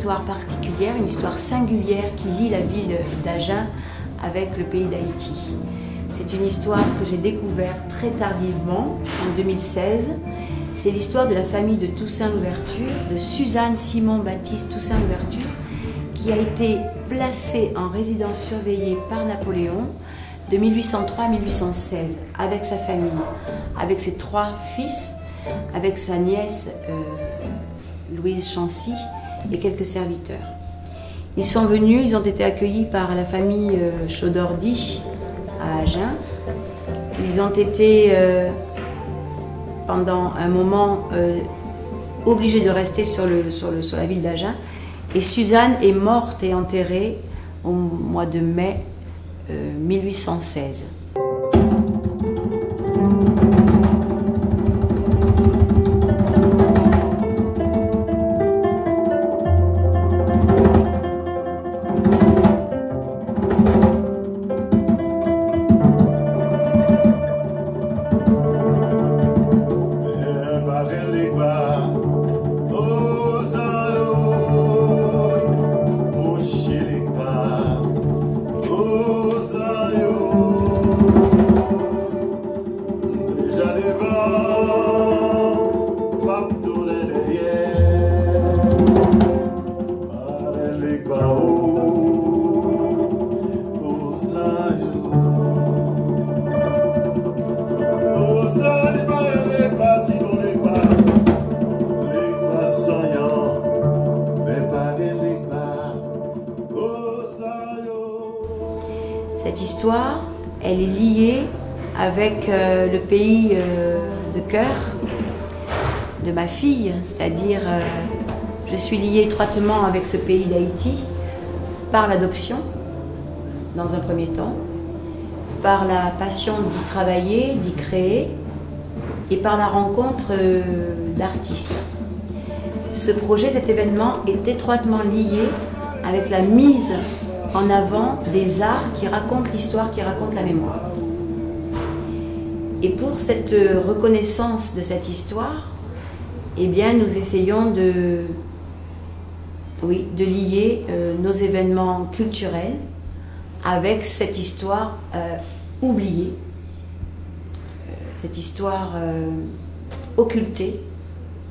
histoire particulière, une histoire singulière qui lie la ville d'Agen avec le pays d'Haïti. C'est une histoire que j'ai découverte très tardivement, en 2016. C'est l'histoire de la famille de Toussaint Louverture, de Suzanne Simon Baptiste Toussaint Louverture, qui a été placée en résidence surveillée par Napoléon de 1803 à 1816, avec sa famille, avec ses 3 fils, avec sa nièce Louise Chancy et quelques serviteurs. Ils sont venus, ils ont été accueillis par la famille Chaudordy à Agen. Ils ont été pendant un moment obligés de rester sur la ville d'Agen. Et Suzanne est morte et enterrée au mois de mai 1816. Cette histoire, elle est liée avec le pays de cœur de ma fille, c'est-à-dire je suis liée étroitement avec ce pays d'Haïti par l'adoption, dans un premier temps, par la passion d'y travailler, d'y créer, et par la rencontre d'artistes. Ce projet, cet événement est étroitement lié avec la mise en avant des arts qui racontent l'histoire, qui racontent la mémoire. Et pour cette reconnaissance de cette histoire, eh bien, nous essayons de lier nos événements culturels avec cette histoire oubliée, cette histoire occultée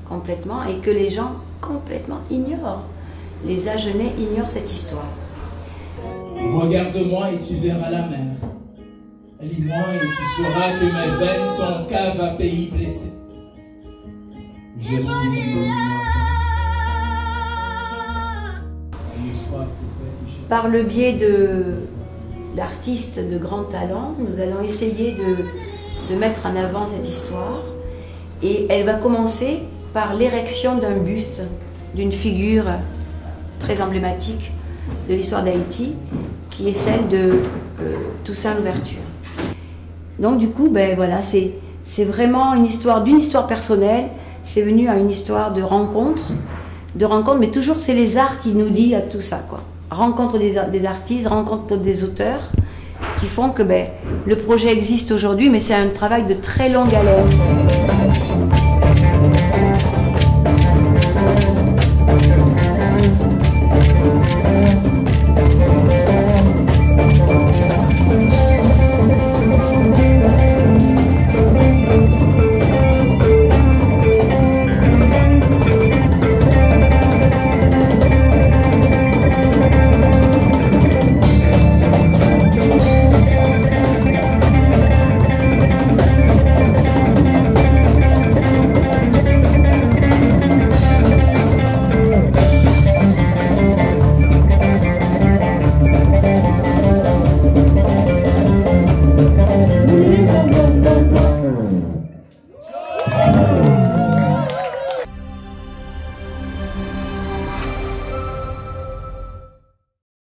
complètement et que les gens complètement ignorent. Les Agenais ignorent cette histoire. Regarde-moi et tu verras la mer. Lis-moi et tu sauras que mes veines sont caves à pays blessés. Je suis une Par le biais d'artistes de grand talent, nous allons essayer de mettre en avant cette histoire. Et elle va commencer par l'érection d'un buste, d'une figure très emblématique de l'histoire d'Haïti, qui est celle de Toussaint Louverture. Donc du coup, ben voilà, c'est vraiment une histoire d'une histoire personnelle. C'est venu à une histoire de rencontre, mais toujours c'est les arts qui nous disent à tout ça, quoi. Rencontre des artistes, rencontre des auteurs, qui font que ben, le projet existe aujourd'hui, mais c'est un travail de très longue haleine.